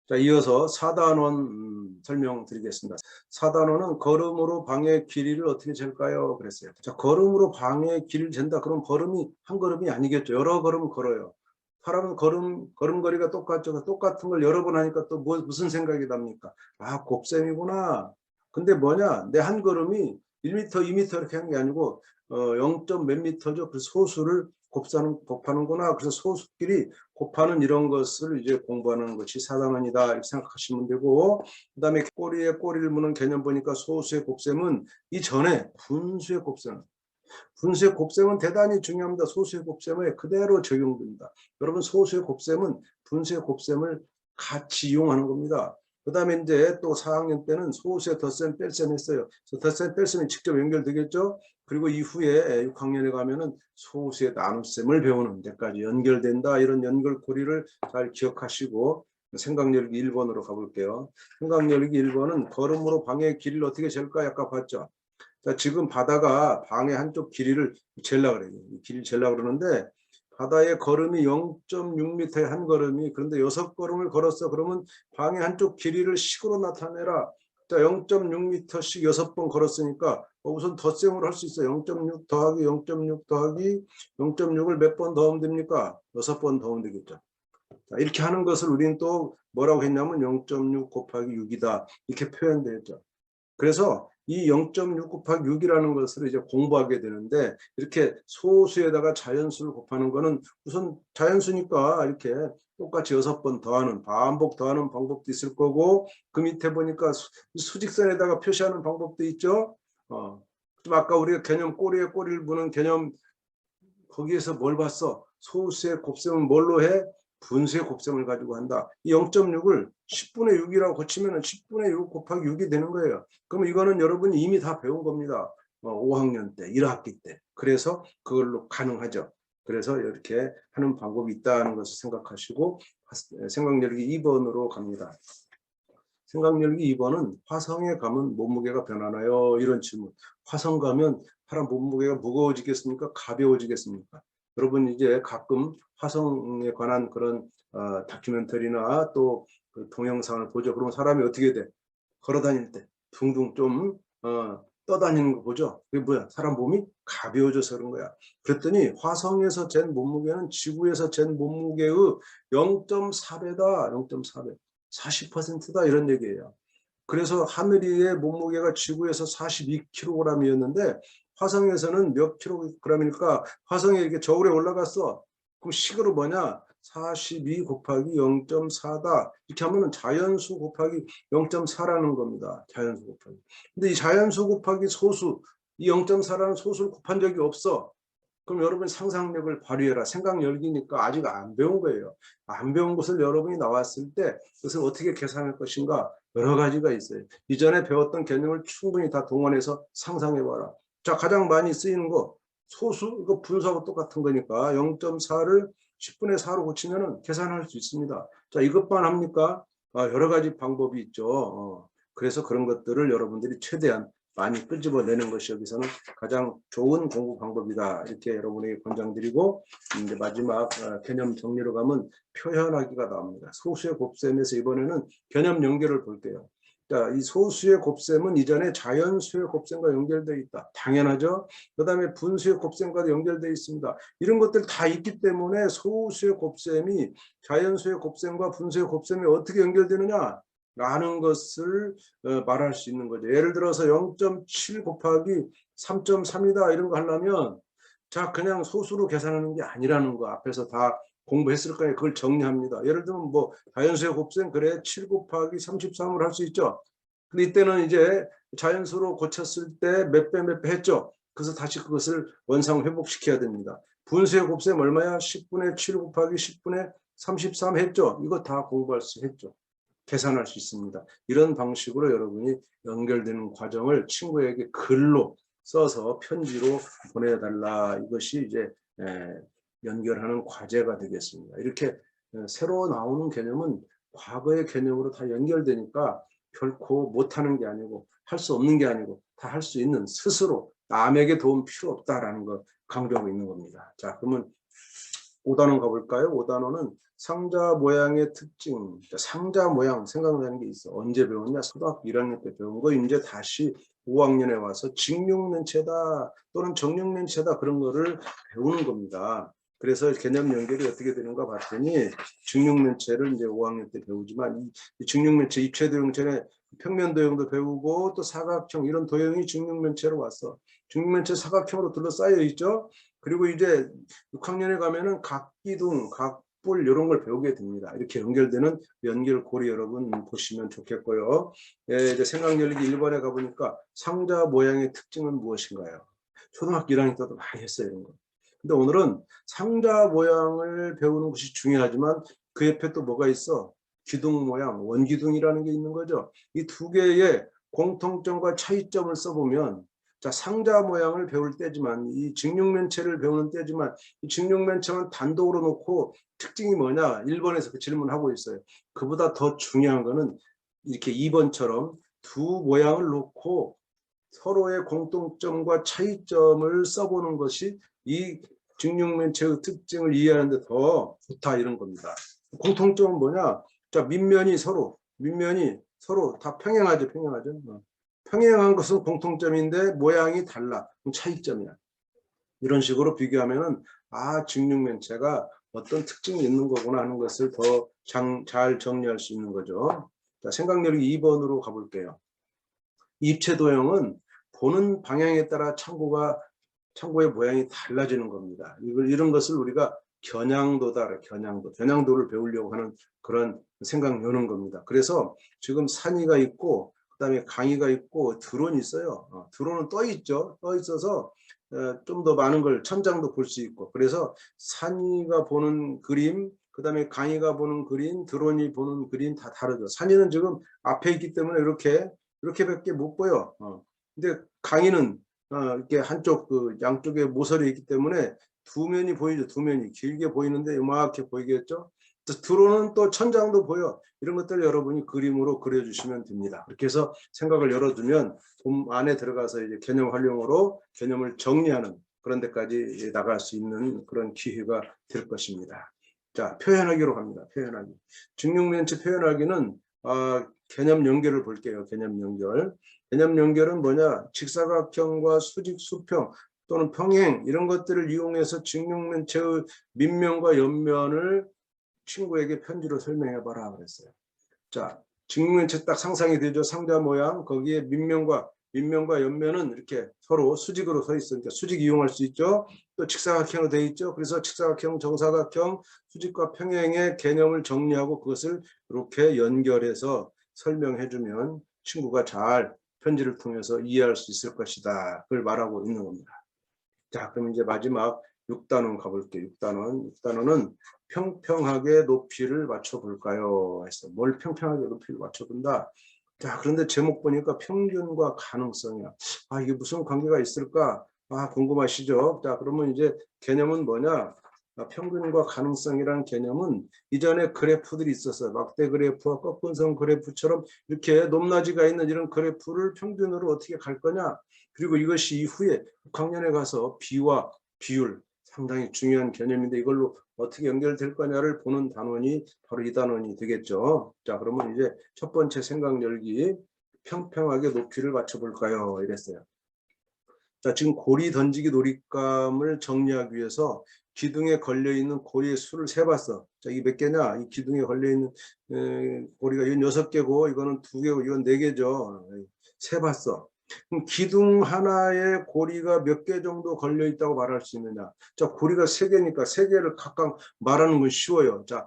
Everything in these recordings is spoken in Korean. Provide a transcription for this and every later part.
자, 이어서 4단원 설명드리겠습니다. 4단원은 걸음으로 방의 길이를 어떻게 잴까요? 그랬어요. 자, 걸음으로 방의 길이를 잰다. 그럼 걸음이 한 걸음이 아니겠죠. 여러 걸음 걸어요. 사람은 걸음걸이가 똑같죠. 똑같은 걸 여러 번 하니까 또 무슨 생각이 납니까? 아, 곱셈이구나. 근데 뭐냐? 내 한 걸음이 1m, 2m 이렇게 하는 게 아니고 0. 몇 미터죠. 그 소수를 곱하는구나. 그래서 소수끼리 곱하는 이런 것을 이제 공부하는 것이 4단원이다 이렇게 생각하시면 되고, 그 다음에 꼬리에 꼬리를 무는 개념 보니까 소수의 곱셈은 이전에 분수의 곱셈은 대단히 중요합니다. 소수의 곱셈에 그대로 적용됩니다. 여러분, 소수의 곱셈은 분수의 곱셈을 같이 이용하는 겁니다. 그 다음에 이제 또 4학년 때는 소수의 덧셈 뺄셈 했어요. 덧셈 뺄셈이 직접 연결되겠죠. 그리고 이후에 6학년에 가면은 소수의 나눗셈을 배우는 데까지 연결된다. 이런 연결고리를 잘 기억하시고 생각열기 1번으로 가볼게요. 생각열기 1번은 걸음으로 방의 길이를 어떻게 잴까 아까 봤죠. 자, 지금 바다가 방의 한쪽 길이를 잴라 그래요. 길이를 잴라 그러는데 바다의 걸음이 0.6m의 한 걸음이, 그런데 6걸음을 걸었어. 그러면 방의 한쪽 길이를 식으로 나타내라. 자, 0.6m씩 6번 걸었으니까 우선 덧셈으로 할 수 있어요. 0.6 더하기 0.6 더하기 0.6을 몇 번 더하면 됩니까? 6번 더하면 되겠죠. 자, 이렇게 하는 것을 우리는 또 뭐라고 했냐면 0.6 곱하기 6이다. 이렇게 표현되었죠. 그래서 이 0.6 곱하기 6이라는 것을 이제 공부하게 되는데, 이렇게 소수에다가 자연수를 곱하는 거는 우선 자연수니까 이렇게 똑같이 6번 더하는, 반복 더하는 방법도 있을 거고, 그 밑에 보니까 수직선에다가 표시하는 방법도 있죠. 좀 아까 우리가 개념 꼬리에 꼬리를 무는 개념, 거기에서 뭘 봤어? 소수의 곱셈은 뭘로 해? 분수의 곱셈을 가지고 한다. 이 0.6을 10분의 6이라고 고치면 10분의 6 곱하기 6이 되는 거예요. 그러면 이거는 여러분이 이미 다 배운 겁니다. 5학년 때, 1학기 때. 그래서 그걸로 가능하죠. 그래서 이렇게 하는 방법이 있다는 것을 생각하시고 생각열기 2번으로 갑니다. 생각열기 2번은 화성에 가면 몸무게가 변하나요? 이런 질문. 화성 가면 사람 몸무게가 무거워지겠습니까? 가벼워지겠습니까? 여러분 이제 가끔 화성에 관한 그런 다큐멘터리나 또 그 동영상을 보죠. 그러면 사람이 어떻게 돼? 걸어 다닐 때 둥둥 좀 떠다니는 거 보죠. 그게 뭐야? 사람 몸이 가벼워져서 그런 거야. 그랬더니 화성에서 잰 몸무게는 지구에서 잰 몸무게의 0.4배다. 0.4배. 40%다 이런 얘기예요. 그래서 하늘 위의 몸무게가 지구에서 42kg이었는데 화성에서는 몇 킬로그램일까? 화성에 이렇게 저울에 올라갔어. 그럼 식으로 뭐냐? 42 곱하기 0.4다. 이렇게 하면 자연수 곱하기 0.4라는 겁니다. 자연수 곱하기. 근데 이 자연수 곱하기 소수, 이 0.4라는 소수를 곱한 적이 없어. 그럼 여러분 상상력을 발휘해라. 생각 열기니까 아직 안 배운 거예요. 안 배운 것을 여러분이 나왔을 때 그것을 어떻게 계산할 것인가, 여러 가지가 있어요. 이전에 배웠던 개념을 충분히 다 동원해서 상상해봐라. 자, 가장 많이 쓰이는 거 소수, 이거 분수하고 똑같은 거니까 0.4를 10분의 4로 고치면 계산할 수 있습니다. 자, 이것만 합니까? 여러 가지 방법이 있죠. 그래서 그런 것들을 여러분들이 최대한 많이 끄집어내는 것이 여기서는 가장 좋은 공부 방법이다. 이렇게 여러분에게 권장드리고, 이제 마지막 개념 정리로 가면 표현하기가 나옵니다. 소수의 곱셈에서 이번에는 개념 연결을 볼게요. 자, 이 소수의 곱셈은 이전에 자연수의 곱셈과 연결되어 있다. 당연하죠. 그 다음에 분수의 곱셈과도 연결되어 있습니다. 이런 것들 다 있기 때문에 소수의 곱셈이 자연수의 곱셈과 분수의 곱셈이 어떻게 연결되느냐 라는 것을 말할 수 있는 거죠. 예를 들어서 0.7 곱하기 3.3이다 이런 거 하려면 자, 그냥 소수로 계산하는 게 아니라는 거 앞에서 다 공부했을 거예요. 그걸 정리합니다. 예를 들면 뭐 자연수의 곱셈, 그래 7 곱하기 33을 할 수 있죠. 근데 이때는 이제 자연수로 고쳤을 때 몇 배 몇 배 했죠. 그래서 다시 그것을 원상 회복시켜야 됩니다. 분수의 곱셈 얼마야? 10분의 7 곱하기 10분의 33 했죠. 이거 다 공부할 수 했죠. 계산할 수 있습니다. 이런 방식으로 여러분이 연결되는 과정을 친구에게 글로 써서 편지로 보내달라. 이것이 이제 연결하는 과제가 되겠습니다. 이렇게 새로 나오는 개념은 과거의 개념으로 다 연결되니까 결코 못하는 게 아니고 할 수 없는 게 아니고 다 할 수 있는, 스스로 남에게 도움 필요 없다라는 거 강조하고 있는 겁니다. 자, 그러면 5단원 가볼까요? 5단원은 상자 모양의 특징. 상자 모양 생각나는 게 있어. 언제 배웠냐? 초등학교 1학년 때 배운 거 이제 다시 5학년에 와서 직육면체다 또는 정육면체다 그런 거를 배우는 겁니다. 그래서 개념 연결이 어떻게 되는가 봤더니 직육면체를 이제 5학년 때 배우지만 이 직육면체 입체도형체는 평면 도형도 배우고 또 사각형 이런 도형이 직육면체로 왔어. 직육면체 사각형으로 둘러싸여 있죠. 그리고 이제 6학년에 가면은 각기둥, 각뿔 이런 걸 배우게 됩니다. 이렇게 연결되는 연결고리 여러분 보시면 좋겠고요. 예, 이제 생각열기 1번에 가보니까 상자 모양의 특징은 무엇인가요? 초등학교 1학년 때도 많이 했어요, 이런 거. 근데 오늘은 상자 모양을 배우는 것이 중요하지만 그 옆에 또 뭐가 있어? 기둥 모양, 원기둥이라는 게 있는 거죠. 이 두 개의 공통점과 차이점을 써보면 자, 상자 모양을 배울 때지만 이 직육면체를 배우는 때지만 이 직육면체는 단독으로 놓고 특징이 뭐냐 1번에서 그 질문하고 있어요. 그보다 더 중요한 거는 이렇게 2번처럼 두 모양을 놓고 서로의 공통점과 차이점을 써보는 것이 이 직육면체의 특징을 이해하는 데 더 좋다 이런 겁니다. 공통점은 뭐냐? 자, 밑면이 서로 다 평행하죠. 평행한 것은 공통점인데 모양이 달라. 그럼 차이점이야. 이런 식으로 비교하면은 아, 직육면체가 어떤 특징이 있는 거구나 하는 것을 더 잘 정리할 수 있는 거죠. 자, 생각력이 2번으로 가볼게요. 입체도형은 보는 방향에 따라 창고의 모양이 달라지는 겁니다. 이런 것을 우리가 겨냥도를 배우려고 하는 그런 생각 여는 겁니다. 그래서 지금 산이가 있고 그다음에 강이가 있고 드론이 있어요. 드론은 떠 있죠. 떠 있어서 좀 더 많은 걸 천장도 볼 수 있고 그래서 산이가 보는 그림 그다음에 강이가 보는 그림 드론이 보는 그림 다 다르죠. 산이는 지금 앞에 있기 때문에 이렇게밖에 못 보여. 근데 강이는 이렇게 한쪽 양쪽에 모서리 있기 때문에 두 면이 보이죠. 두 면이 길게 보이는데 요만하게 보이겠죠. 드론은 또 천장도 보여. 이런 것들을 여러분이 그림으로 그려주시면 됩니다. 그렇게 해서 생각을 열어두면 봄 안에 들어가서 이제 개념 활용으로 개념을 정리하는 그런 데까지 나갈 수 있는 그런 기회가 될 것입니다. 자, 표현하기로 갑니다. 표현하기. 직육면체 표현하기는 개념 연결을 볼게요. 개념 연결. 개념 연결은 뭐냐? 직사각형과 수직, 수평 또는 평행 이런 것들을 이용해서 직육면체의 밑면과 옆면을 친구에게 편지로 설명해봐라 그랬어요. 자, 직육면체 딱 상상이 되죠. 상자 모양 거기에 밑면과 옆면은 이렇게 서로 수직으로 서 있으니까 수직 이용할 수 있죠. 또 직사각형으로 되어 있죠. 그래서 직사각형, 정사각형, 수직과 평행의 개념을 정리하고 그것을 이렇게 연결해서 설명해주면 친구가 잘 편지를 통해서 이해할 수 있을 것이다. 그걸 말하고 있는 겁니다. 자, 그럼 이제 마지막 6단원 가볼게요. 6단원은 평평하게 높이를 맞춰볼까요? 했어. 뭘 평평하게 높이를 맞춰본다? 자, 그런데 제목 보니까 평균과 가능성이야. 아, 이게 무슨 관계가 있을까? 아, 궁금하시죠? 자, 그러면 이제 개념은 뭐냐? 평균과 가능성이라는 개념은 이전에 그래프들이 있었어요. 막대 그래프와 꺾은선 그래프처럼 이렇게 높낮이가 있는 이런 그래프를 평균으로 어떻게 갈 거냐? 그리고 이것이 이후에 6학년에 가서 비와 비율 상당히 중요한 개념인데 이걸로 어떻게 연결될 거냐를 보는 단원이 바로 이 단원이 되겠죠. 자, 그러면 이제 첫 번째 생각 열기 평평하게 높이를 맞춰볼까요? 이랬어요. 자, 지금 고리 던지기 놀잇감을 정리하기 위해서 기둥에 걸려있는 고리의 수를 세봤어. 자, 이게 몇 개냐? 이 기둥에 걸려있는 고리가 이건 6개고 이거는 2개고 이건 4개죠. 세봤어. 그럼 기둥 하나에 고리가 몇 개 정도 걸려있다고 말할 수 있느냐? 자, 고리가 3개니까 3개를 각각 말하는 건 쉬워요. 자,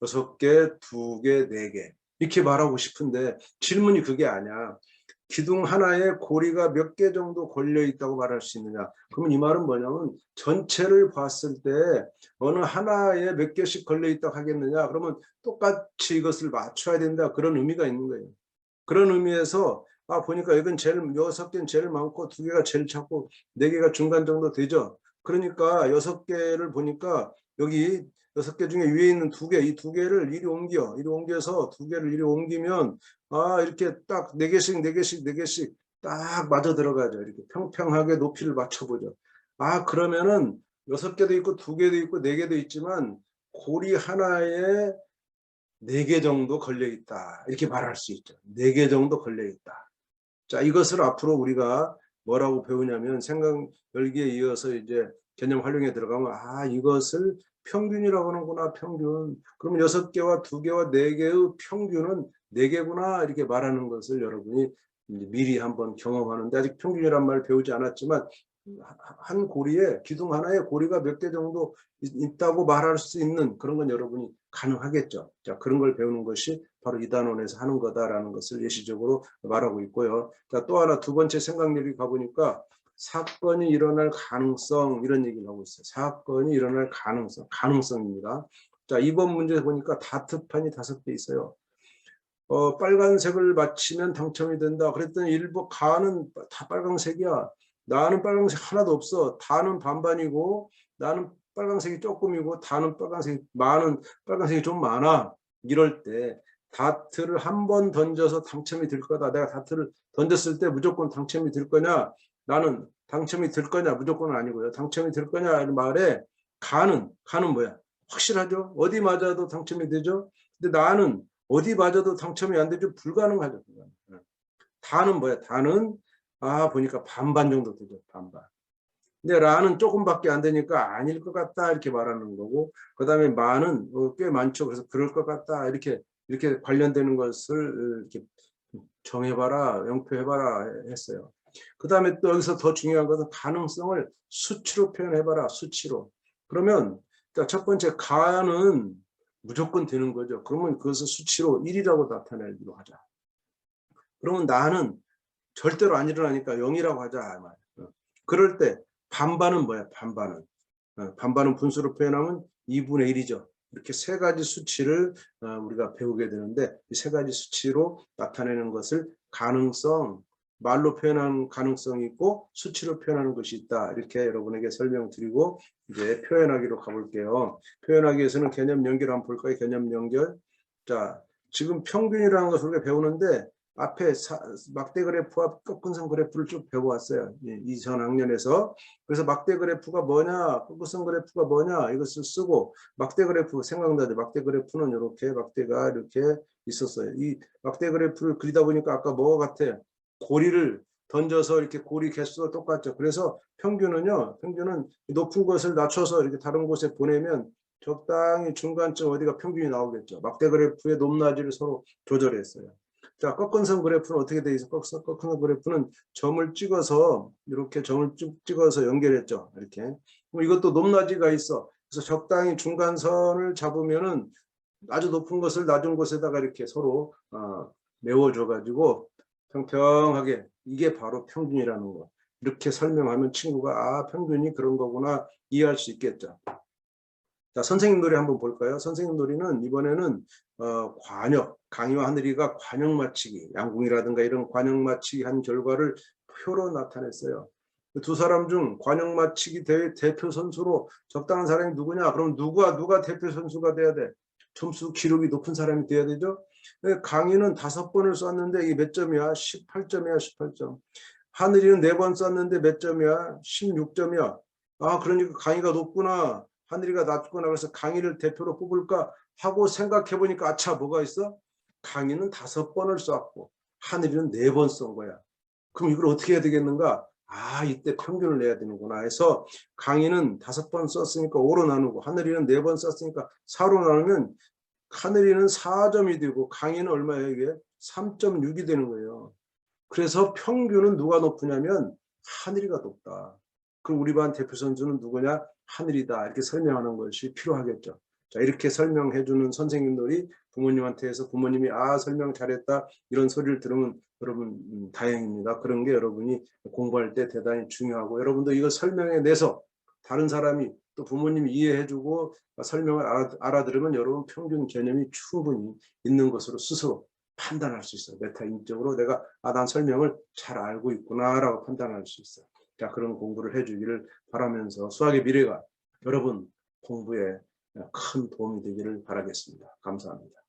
6개, 2개, 4개 이렇게 말하고 싶은데 질문이 그게 아니야. 기둥 하나에 고리가 몇 개 정도 걸려 있다고 말할 수 있느냐? 그러면 이 말은 뭐냐면 전체를 봤을 때 어느 하나에 몇 개씩 걸려 있다고 하겠느냐? 그러면 똑같이 이것을 맞춰야 된다. 그런 의미가 있는 거예요. 그런 의미에서 보니까 이건 제일 6개는 제일 많고 2개가 제일 작고 4개가 중간 정도 되죠. 그러니까 6개를 보니까 여기 6개 중에 위에 있는 2개, 이 2개를 이리 옮겨서 2개를 이리 옮기면 이렇게 딱 4개씩 딱 맞아 들어가죠. 이렇게 평평하게 높이를 맞춰보죠. 그러면은 6개도 있고 2개도 있고 4개도 있지만 고리 하나에 4개 정도 걸려 있다. 이렇게 말할 수 있죠. 4개 정도 걸려 있다. 자, 이것을 앞으로 우리가 뭐라고 배우냐면 생각 열기에 이어서 이제 개념 활용에 들어가면 아, 이것을 평균이라고 하는구나. 평균. 그러면 6개와 2개와 4개의 평균은 4개구나. 이렇게 말하는 것을 여러분이 미리 한번 경험하는데, 아직 평균이란 말 배우지 않았지만 한 고리에, 기둥 하나에 고리가 몇 개 정도 있다고 말할 수 있는 그런 건 여러분이 가능하겠죠. 자, 그런 걸 배우는 것이 바로 이 단원에서 하는 거다라는 것을 예시적으로 말하고 있고요. 자, 또 하나, 2번째 생각력이 가보니까 사건이 일어날 가능성, 이런 얘기를 하고 있어요. 사건이 일어날 가능성, 가능성입니다. 자, 이번 문제 보니까 다트판이 5개 있어요. 빨간색을 맞히면 당첨이 된다. 그랬더니 일부 가는 다 빨간색이야. 나는 빨간색 하나도 없어. 다는 반반이고 나는 빨간색이 조금이고 다는 빨간색이 많은, 빨간색이 좀 많아. 이럴 때 다트를 한 번 던져서 당첨이 될 거다. 내가 다트를 던졌을 때 무조건 당첨이 될 거냐? 나는 당첨이 될 거냐? 무조건은 아니고요. 당첨이 될 거냐? 이 말에 가는 뭐야? 확실하죠? 어디 맞아도 당첨이 되죠? 근데 나는 어디 맞아도 당첨이 안 되죠. 불가능하죠. 다는 뭐야? 다는 보니까 반반 정도 되죠. 반반. 근데 라는 조금밖에 안 되니까 아닐 것 같다 이렇게 말하는 거고, 그 다음에 마는 꽤 많죠. 그래서 그럴 것 같다 이렇게 관련되는 것을 이렇게 정해봐라, 영표해봐라 했어요. 그 다음에 또 여기서 더 중요한 것은 가능성을 수치로 표현해봐라. 수치로. 그러면 첫 번째 가는 무조건 되는 거죠. 그러면 그것을 수치로 1이라고 나타내기로 하자. 그러면 나는 절대로 안 일어나니까 0이라고 하자. 그럴 때 반반은 뭐야? 반반은 분수로 표현하면 2분의 1이죠. 이렇게 3가지 수치를 우리가 배우게 되는데, 이 3가지 수치로 나타내는 것을 가능성, 말로 표현하는 가능성이 있고 수치로 표현하는 것이 있다. 이렇게 여러분에게 설명드리고 이제 표현하기로 가볼게요. 표현하기 위해서는 개념 연결 한번 볼까요? 개념 연결. 자, 지금 평균이라는 것을 우리가 배우는데 앞에 막대 그래프와 꺾은선 그래프를 쭉 배워왔어요. 이전 학년에서. 그래서 막대 그래프가 뭐냐, 꺾은선 그래프가 뭐냐, 이것을 쓰고, 막대 그래프 생각나죠? 막대 그래프는 이렇게 막대가 이렇게 있었어요. 이 막대 그래프를 그리다 보니까 아까 뭐가 같아요? 고리를 던져서 이렇게 고리 개수가 똑같죠. 그래서 평균은요, 평균은 높은 것을 낮춰서 이렇게 다른 곳에 보내면 적당히 중간쯤 어디가 평균이 나오겠죠. 막대 그래프의 높낮이를 서로 조절했어요. 자, 꺾은선 그래프는 어떻게 되어 있어? 꺾은선 그래프는 점을 찍어서 이렇게 점을 쭉 찍어서 연결했죠. 이렇게. 그럼 이것도 높낮이가 있어. 그래서 적당히 중간선을 잡으면은 아주 높은 것을 낮은 곳에다가 이렇게 서로 메워줘 가지고 평평하게, 이게 바로 평균이라는 거. 이렇게 설명하면 친구가 평균이 그런 거구나 이해할 수 있겠죠. 자, 선생님 놀이 한번 볼까요? 선생님 놀이는 이번에는 관역, 강희와 하늘이가 관역 맞히기, 양궁이라든가 이런 관역 맞히기 한 결과를 표로 나타냈어요. 두 사람 중 관역 맞히기 대회 대표 선수로 적당한 사람이 누구냐? 그럼 누가 대표 선수가 돼야 돼? 점수 기록이 높은 사람이 돼야 되죠? 강희는 5번을 쐈는데 이게 몇 점이야? 18점이야, 18점. 하늘이는 4번 쐈는데 몇 점이야? 16점이야. 그러니까 강희가 높구나. 하늘이가 낮구나. 그래서 강희를 대표로 뽑을까 하고 생각해 보니까 아차, 뭐가 있어? 강희는 5번을 쐈고 하늘이는 4번 쏜 거야. 그럼 이걸 어떻게 해야 되겠는가? 이때 평균을 내야 되는구나 해서 강희는 5번 썼으니까 5로 나누고 하늘이는 4번 썼으니까 4로 나누면 하늘이는 4점이 되고 강희는 얼마예요? 이게 3.6이 되는 거예요. 그래서 평균은 누가 높으냐면 하늘이가 높다. 그럼 우리 반 대표 선수는 누구냐? 하늘이다. 이렇게 설명하는 것이 필요하겠죠. 자, 이렇게 설명해주는 선생님들이 부모님한테 해서 부모님이 설명 잘했다 이런 소리를 들으면 여러분 다행입니다. 그런 게 여러분이 공부할 때 대단히 중요하고, 여러분도 이거 설명해내서 다른 사람이 또 부모님이 이해해주고 설명을 알아들으면 여러분 평균 개념이 충분히 있는 것으로 스스로 판단할 수 있어요. 메타인적으로 내가 난 설명을 잘 알고 있구나라고 판단할 수 있어요. 자, 그런 공부를 해주기를 바라면서 수학의 미래가 여러분 공부에 큰 도움이 되기를 바라겠습니다. 감사합니다.